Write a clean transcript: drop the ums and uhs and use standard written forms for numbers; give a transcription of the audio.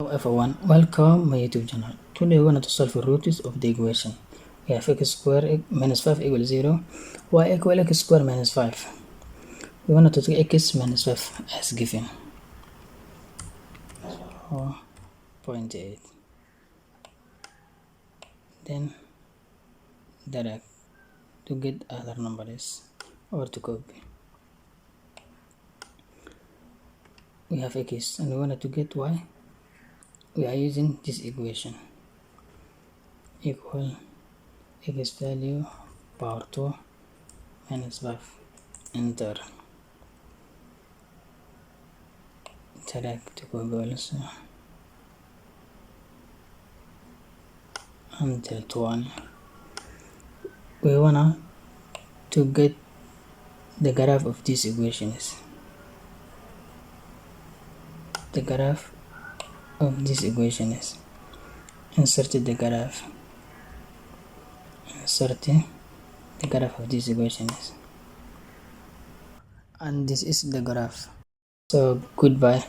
Hello everyone, welcome my YouTube channel. Today we're going to solve the roots of the equation. We have x squared minus 5 equals 0, y equal x squared minus 5. We want to take x minus 5 as given. 0.8. Then direct to get other numbers or to copy. We have x and we want to get y. We are using this equation equal x value power 2 minus 5. Enter. Select to copy also until 1. We wanna to get the graph of this equation is insert the graph of this equation is, and this is the graph. So goodbye.